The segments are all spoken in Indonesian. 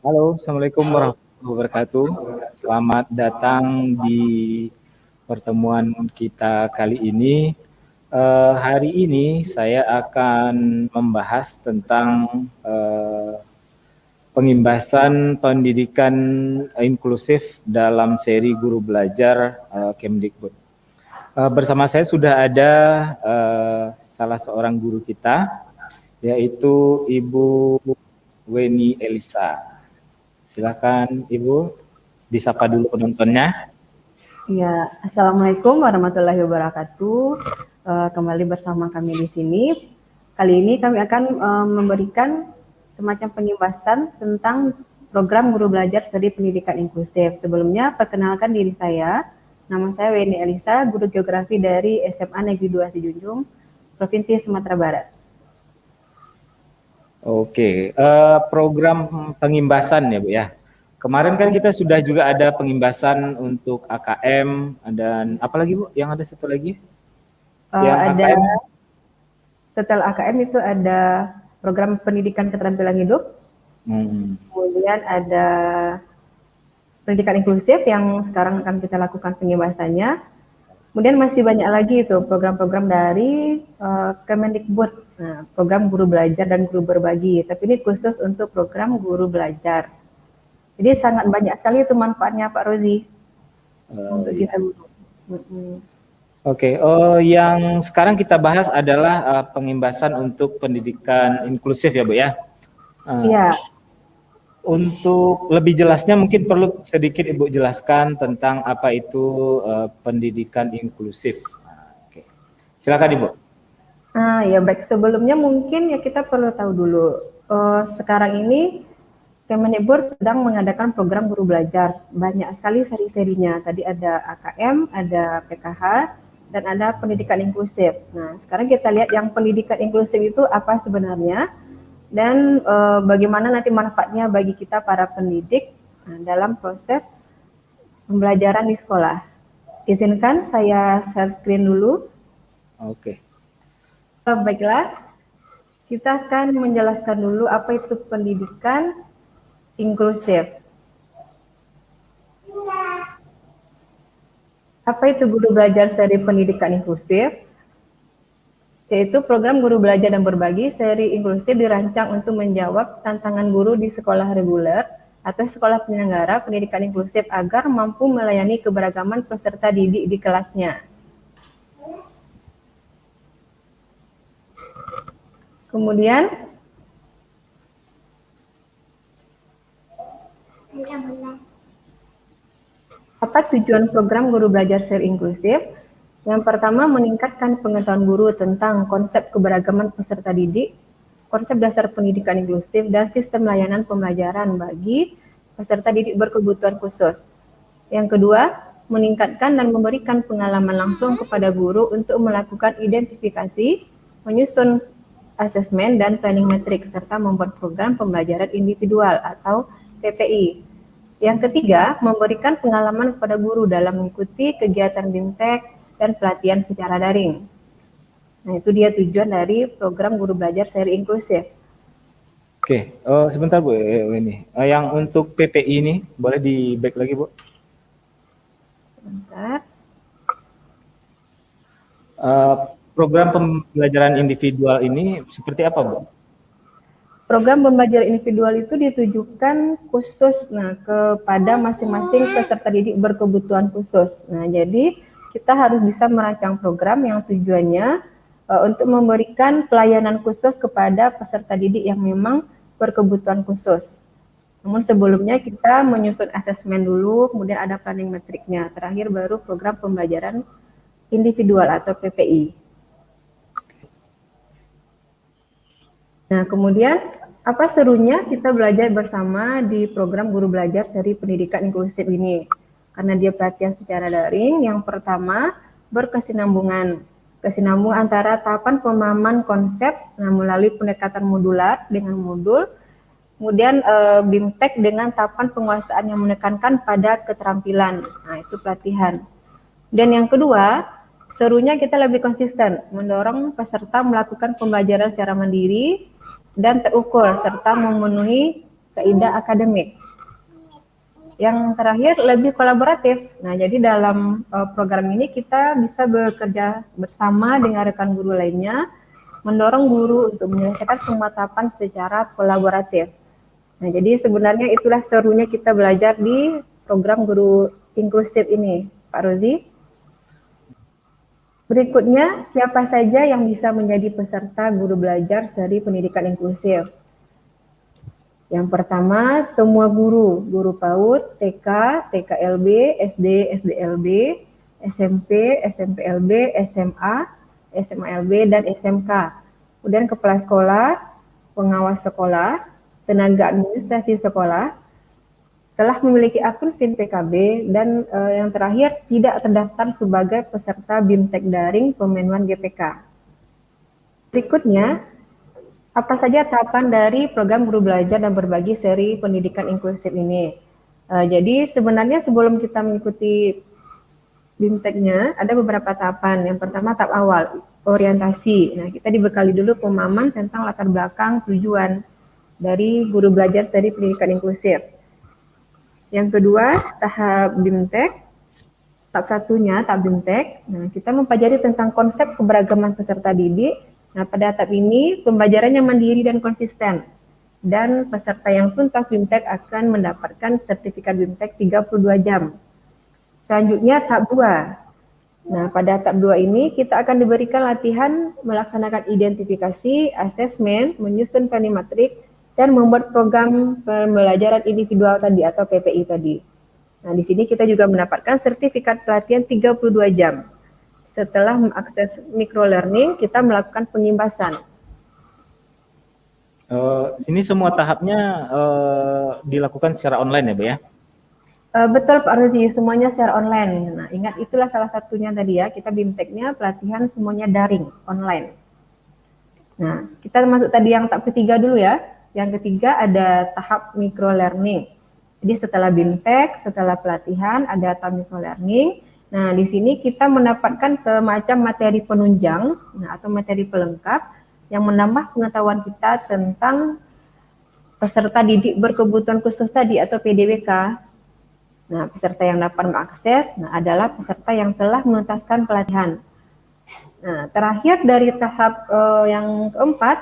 Halo, Assalamualaikum warahmatullahi wabarakatuh. Selamat datang di pertemuan kita kali ini. Hari ini saya akan membahas tentang pengimbasan pendidikan inklusif dalam seri Guru Belajar Kemdikbud. Bersama saya sudah ada salah seorang guru kita, yaitu Ibu Weni Elisa. Silakan Ibu, disapa dulu penontonnya. Ya, Assalamualaikum warahmatullahi wabarakatuh. Kembali bersama kami di sini. Kali ini kami akan memberikan semacam pengimbasan tentang program Guru Belajar Studi Pendidikan Inklusif. Sebelumnya, perkenalkan diri saya. Nama saya Weni Elisa, Guru Geografi dari SMA Negeri 2 Sijunjung, Provinsi Sumatera Barat. Oke, program pengimbasan ya Bu ya. Kemarin kan kita sudah juga ada pengimbasan untuk AKM dan apa lagi Bu? Yang ada satu lagi? Yang Ada AKM? setelah AKM itu ada program pendidikan keterampilan hidup, kemudian ada pendidikan inklusif yang sekarang akan kita lakukan pengimbasannya. Kemudian masih banyak lagi itu program-program dari Kemendikbud, program guru belajar dan guru berbagi. Tapi ini khusus untuk program guru belajar. Jadi sangat banyak sekali itu manfaatnya Pak Rozi untuk kita guru. Oke, yang sekarang kita bahas adalah pengimbasan untuk pendidikan inklusif ya Bu ya. Iya. Untuk lebih jelasnya mungkin perlu sedikit Ibu jelaskan tentang apa itu pendidikan inklusif. Oke. Silakan Ibu. Ya baik, sebelumnya mungkin ya kita perlu tahu dulu. Sekarang ini Kemendikbud sedang mengadakan program guru belajar. Banyak sekali seri-serinya. Tadi ada AKM, ada PKH, dan ada pendidikan inklusif. Nah, sekarang kita lihat yang pendidikan inklusif itu apa sebenarnya, dan bagaimana nanti manfaatnya bagi kita para pendidik dalam proses pembelajaran di sekolah. Izinkan saya share screen dulu. Oke. Baiklah, kita akan menjelaskan dulu apa itu pendidikan inklusif. Apa itu guru belajar seri pendidikan inklusif? Yaitu program guru belajar dan berbagi seri inklusif dirancang untuk menjawab tantangan guru di sekolah reguler atau sekolah penyelenggara pendidikan inklusif agar mampu melayani keberagaman peserta didik di kelasnya. Kemudian, apa tujuan program guru belajar seri inklusif? Yang pertama, meningkatkan pengetahuan guru tentang konsep keberagaman peserta didik, konsep dasar pendidikan inklusif, dan sistem layanan pembelajaran bagi peserta didik berkebutuhan khusus. Yang kedua, meningkatkan dan memberikan pengalaman langsung kepada guru untuk melakukan identifikasi, menyusun asesmen dan planning metrik, serta membuat program pembelajaran individual atau PPI. Yang ketiga, memberikan pengalaman kepada guru dalam mengikuti kegiatan BIMTEK dan pelatihan secara daring. Nah, itu dia tujuan dari program guru belajar seri inklusif. Oke, sebentar Bu, ini yang untuk PPI ini boleh di back lagi Bu? Sebentar. Program pembelajaran individual ini seperti apa Bu? Program pembelajaran individual itu ditujukan khusus kepada masing-masing peserta didik berkebutuhan khusus. Nah, jadi kita harus bisa merancang program yang tujuannya untuk memberikan pelayanan khusus kepada peserta didik yang memang berkebutuhan khusus. Namun sebelumnya kita menyusun asesmen dulu, kemudian ada planning metriknya. Terakhir baru program pembelajaran individual atau PPI. Nah, kemudian apa serunya kita belajar bersama di program guru belajar seri pendidikan inklusif ini? Karena dia pelatihan secara daring, yang pertama berkesinambungan. Kesinambungan antara tahapan pemahaman konsep melalui pendekatan modular dengan modul, kemudian BIMTEK dengan tahapan penguasaan yang menekankan pada keterampilan. Nah, itu pelatihan. Dan yang kedua, serunya kita lebih konsisten, mendorong peserta melakukan pembelajaran secara mandiri dan terukur, serta memenuhi kaidah akademik. Yang terakhir lebih kolaboratif. Nah, jadi dalam program ini kita bisa bekerja bersama dengan rekan guru lainnya, mendorong guru untuk menyelesaikan semua tahapan secara kolaboratif. Nah, jadi sebenarnya itulah serunya kita belajar di program guru inklusif ini, Pak Rozi. Berikutnya, siapa saja yang bisa menjadi peserta guru belajar seri pendidikan inklusif? Yang pertama, semua guru, guru PAUD, TK, TKLB, SD, SDLB, SMP, SMPLB, SMA, SMALB, dan SMK. Kemudian kepala sekolah, pengawas sekolah, tenaga administrasi sekolah, telah memiliki akun SIM PKB, dan yang terakhir tidak terdaftar sebagai peserta BIMTEK daring pemenuhan GPK. Berikutnya, apa saja tahapan dari program guru belajar dan berbagi seri pendidikan inklusif ini? Jadi sebenarnya sebelum kita mengikuti BIMTEK-nya ada beberapa tahapan. Yang pertama tahap awal, orientasi. Nah, kita dibekali dulu pemahaman tentang latar belakang tujuan dari guru belajar seri pendidikan inklusif. Yang kedua, tahap BIMTEK. Tahap satunya, tahap BIMTEK. Nah, kita mempelajari tentang konsep keberagaman peserta didik. Nah, pada tahap ini pembelajarannya mandiri dan konsisten. Dan peserta yang tuntas BIMTEK akan mendapatkan sertifikat BIMTEK 32 jam. Selanjutnya tahap 2. Nah, pada tahap 2 ini kita akan diberikan latihan melaksanakan identifikasi, asesmen, menyusun planning matrik, dan membuat program pembelajaran individual tadi atau PPI tadi. Nah, di sini kita juga mendapatkan sertifikat pelatihan 32 jam. Setelah mengakses microlearning, kita melakukan pengimbasan. Ini semua tahapnya dilakukan secara online ya, Bu ya? Betul Pak Rozi, semuanya secara online. Nah, ingat itulah salah satunya tadi ya, kita BIMTEK-nya pelatihan semuanya daring, online. Nah, kita masuk tadi yang tahap ketiga dulu ya. Yang ketiga ada tahap microlearning. Jadi setelah BIMTEK, setelah pelatihan ada tahap microlearning. Nah, di sini kita mendapatkan semacam materi penunjang atau materi pelengkap yang menambah pengetahuan kita tentang peserta didik berkebutuhan khusus tadi atau PDWK. Nah, peserta yang dapat mengakses adalah peserta yang telah menuntaskan pelatihan. Nah, terakhir dari tahap yang keempat,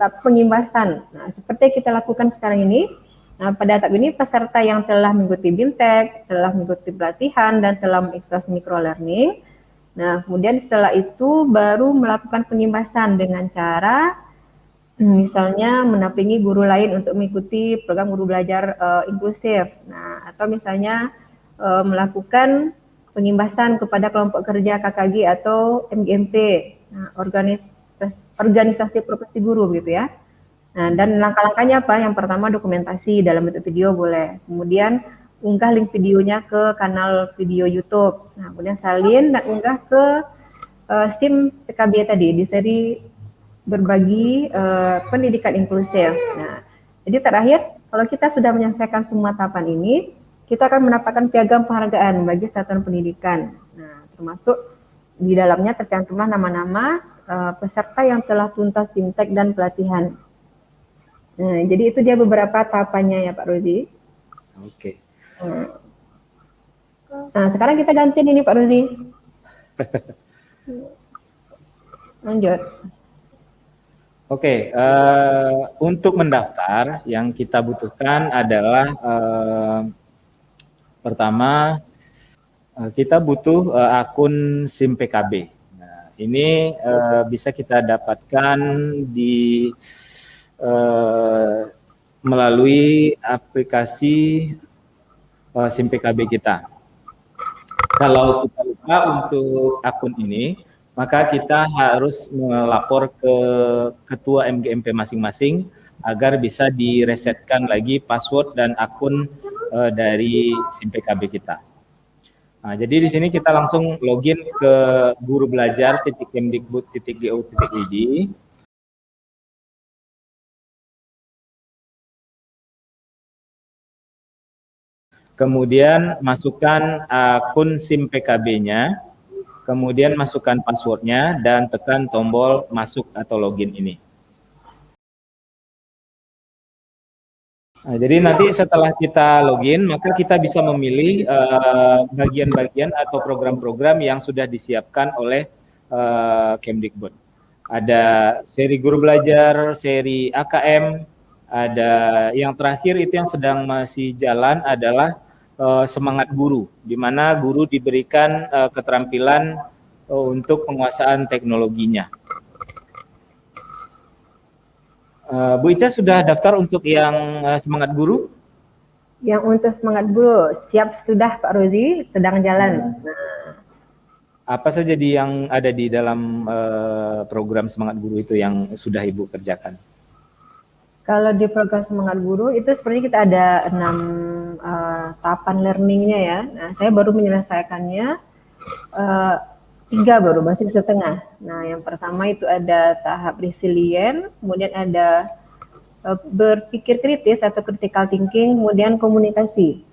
tahap pengimbasan. Nah, seperti yang kita lakukan sekarang ini. Nah, pada tahap ini peserta yang telah mengikuti BIMTEK, telah mengikuti pelatihan, dan telah mengakses microlearning. Nah, kemudian setelah itu baru melakukan pengimbasan dengan cara misalnya mendampingi guru lain untuk mengikuti program guru belajar inklusif. Nah, atau misalnya melakukan pengimbasan kepada kelompok kerja KKG atau MGMP, nah, organisasi profesi guru gitu ya. Nah, dan langkah-langkahnya apa? Yang pertama dokumentasi dalam bentuk video boleh. Kemudian unggah link videonya ke kanal video YouTube. Nah, kemudian salin dan unggah ke SIM PKB tadi di seri berbagi pendidikan inklusif. Nah, jadi terakhir kalau kita sudah menyelesaikan semua tahapan ini, kita akan mendapatkan piagam penghargaan bagi satuan pendidikan. Nah, termasuk di dalamnya tercantumlah nama-nama peserta yang telah tuntas BIMTEK dan pelatihan. Nah, jadi itu dia beberapa tahapannya ya Pak Rozi. Oke. Nah, sekarang kita ganti ini Pak Rozi. Lanjut. Oke, untuk mendaftar yang kita butuhkan adalah pertama kita butuh akun SIM PKB. Nah, ini bisa kita dapatkan di melalui aplikasi SIM PKB kita. Kalau kita lupa untuk akun ini, maka kita harus melapor ke ketua MGMP masing-masing agar bisa diresetkan lagi password dan akun dari SIM PKB kita. Nah, jadi di sini kita langsung login ke gurubelajar.kemdikbud.go.id. Kemudian masukkan akun SIM PKB-nya, kemudian masukkan passwordnya dan tekan tombol masuk atau login ini. Nah, jadi nanti setelah kita login, maka kita bisa memilih bagian-bagian atau program-program yang sudah disiapkan oleh Kemdikbud. Ada seri guru belajar, seri AKM, ada yang terakhir itu yang sedang masih jalan adalah semangat guru, di mana guru diberikan keterampilan untuk penguasaan teknologinya. Bu Ica sudah daftar untuk yang semangat guru? Yang untuk semangat guru siap sudah Pak Rozi, sedang jalan. Apa saja yang ada di dalam program semangat guru itu yang sudah Ibu kerjakan? Kalau di program semangat guru itu sebenarnya kita ada 6 tahapan learningnya ya. Nah, saya baru menyelesaikannya 3 baru, masih setengah. Nah, yang pertama itu ada tahap resilient, kemudian ada berpikir kritis atau critical thinking, kemudian komunikasi.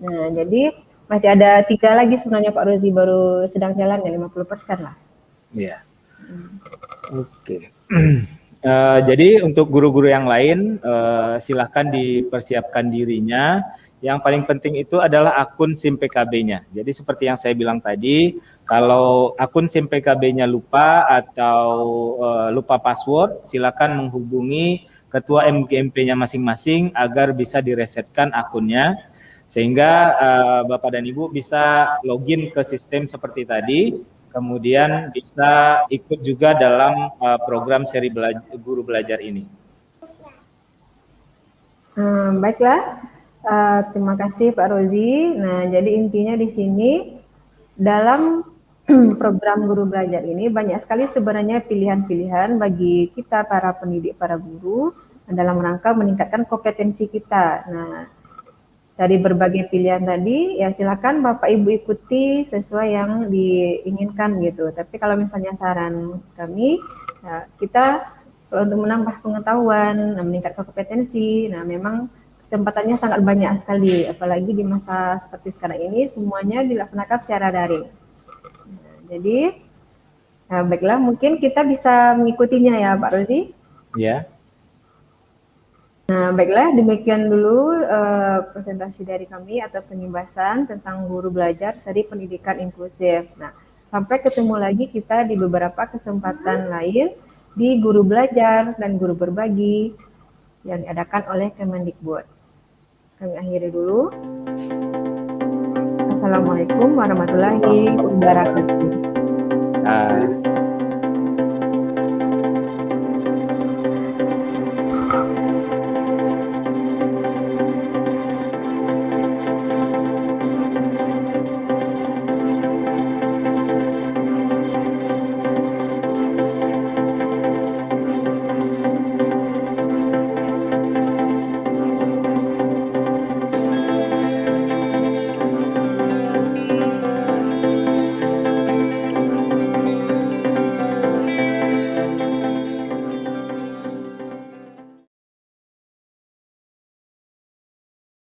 Nah, jadi masih ada 3 lagi sebenarnya Pak Rozi, baru sedang jalan ya 50% lah. Iya. Oke. Jadi untuk guru-guru yang lain silahkan dipersiapkan dirinya. Yang paling penting itu adalah akun SIM PKB-nya. Jadi seperti yang saya bilang tadi, kalau akun SIM PKB-nya lupa atau lupa password, silakan menghubungi ketua MGMP-nya masing-masing agar bisa diresetkan akunnya, sehingga Bapak dan Ibu bisa login ke sistem seperti tadi, kemudian bisa ikut juga dalam program seri guru belajar ini. Baiklah. Terima kasih Pak Rozi. Nah, jadi intinya di sini dalam program guru belajar ini banyak sekali sebenarnya pilihan-pilihan bagi kita para pendidik, para guru dalam rangka meningkatkan kompetensi kita. Nah, dari berbagai pilihan tadi, ya silakan Bapak Ibu ikuti sesuai yang diinginkan gitu. Tapi kalau misalnya saran kami, ya kita kalau untuk menambah pengetahuan, meningkatkan kompetensi, nah memang kesempatannya sangat banyak sekali, apalagi di masa seperti sekarang ini semuanya dilaksanakan secara daring. Nah, jadi, baiklah, mungkin kita bisa mengikutinya ya Pak Rozi. Ya. Nah, baiklah, demikian dulu presentasi dari kami atau penjelasan tentang guru belajar seri pendidikan inklusif. Nah, sampai ketemu lagi kita di beberapa kesempatan lain di guru belajar dan guru berbagi yang diadakan oleh Kemendikbud. Kami akhiri dulu. Assalamualaikum warahmatullahi wabarakatuh.